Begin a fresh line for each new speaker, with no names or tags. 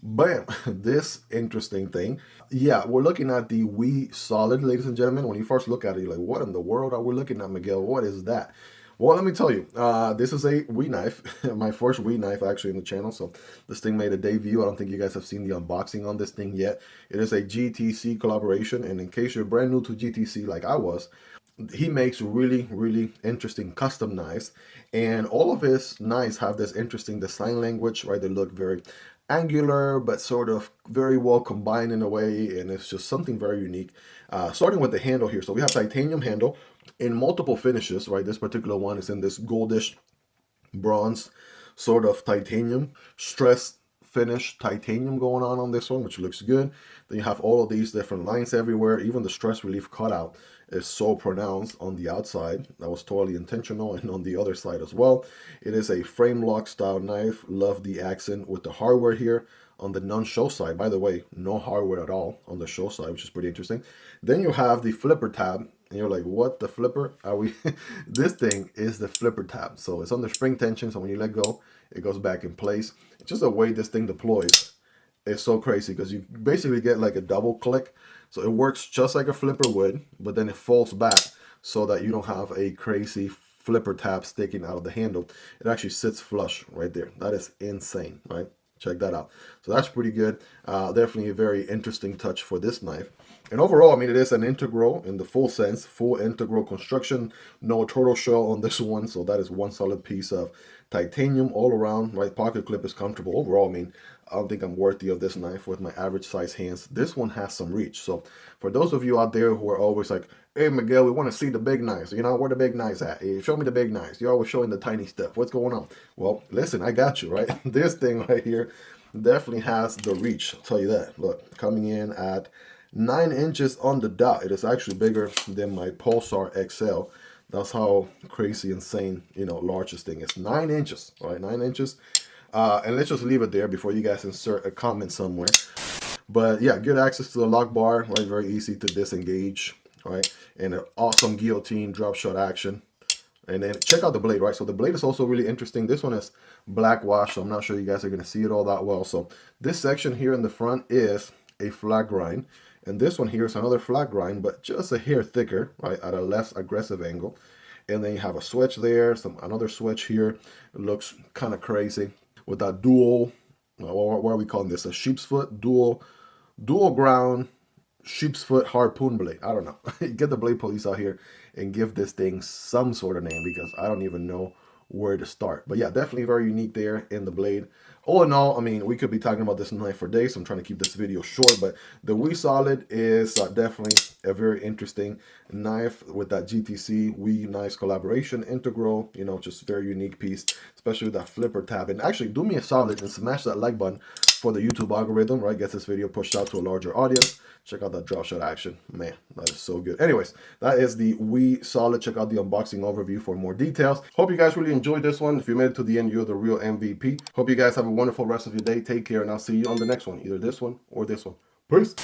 Bam, this interesting thing. Yeah, we're looking at the Solid, ladies and gentlemen. When you first look at it, you're like, what in the world are we looking at, Miguel? What is that? Well, let me tell you, this is a knife, my first knife actually in the channel. So this thing made a debut. I don't think you guys have seen the unboxing on this thing yet. It is a GTC collaboration. And in case you're brand new to GTC like I was, he makes really, really interesting custom knives. And all of his knives have this interesting design language, right? They look very angular, but sort of very well combined in a way. And it's just something very unique. Starting with the handle here. So we have titanium handle in multiple finishes, right? This particular one is in this goldish bronze sort of titanium stress finish titanium going on this one, which looks good. Then you have all of these different lines everywhere. Even the stress relief cutout is so pronounced on the outside. That was totally intentional, and on the other side as well. It is a frame lock style knife. Love the accent with the hardware here on the non-show side. By the way, no hardware at all on the show side, which is pretty interesting. Then you have the flipper tab. And you're like, what, the flipper? Are we? This thing is the flipper tab. So it's under spring tension. So when you let go, it goes back in place. It's just the way this thing deploys. It's so crazy because you basically get like a double click. So it works just like a flipper would, but then it folds back so that you don't have a crazy flipper tab sticking out of the handle. It actually sits flush right there. That is insane, right? Check that out. So that's pretty good. Definitely a very interesting touch for this knife. And overall, I mean, it is an integral in the full sense, full integral construction. No turtle shell on this one. So that is one solid piece of titanium all around, right? Pocket clip is comfortable. Overall, I mean, I don't think I'm worthy of this knife with my average size hands. This one has some reach. So for those of you out there who are always like, hey, Miguel, we want to see the big knives. You know, where the big knives at? Hey, show me the big knives. You're always showing the tiny stuff. What's going on? Well, listen, I got you, right? This thing right here definitely has the reach. I'll tell you that. Look, coming in at 9 inches on the dot. It is actually bigger than my Pulsar XL. That's how crazy, insane, you know, large this thing is. 9 inches, right? 9 inches. And let's just leave it there before you guys insert a comment somewhere. But yeah, good access to the lock bar, right? Very easy to disengage, right? And an awesome guillotine drop shot action. And then check out the blade, right? So the blade is also really interesting. This one is black wash, so I'm not sure you guys are going to see it all that well. So this section here in the front is a flat grind. And this one here is another flat grind, but just a hair thicker, right, at a less aggressive angle. And then you have a switch there, another switch here. It looks kind of crazy with that dual, what are we calling this? A sheep's foot, dual ground sheep's foot harpoon blade. I don't know. Get the blade police out here and give this thing some sort of name, because I don't even know where to start. But yeah, definitely very unique there in the blade. All in all, I mean, we could be talking about this knife for days, so I'm trying to keep this video short, but the Solid is definitely a very interesting knife with that GTC WeKnife collaboration integral, you know, just very unique piece, especially with that flipper tab. And actually, do me a solid and smash that like button for the YouTube algorithm, right? Gets this video pushed out to a larger audience. Check out that drop shot action. Man, that is so good. Anyways, that is the Solid. Check out the unboxing overview for more details. Hope you guys really enjoyed this one. If you made it to the end, you're the real MVP. Hope you guys have a wonderful rest of your day. Take care, and I'll see you on the next one. Either this one or this one. Peace.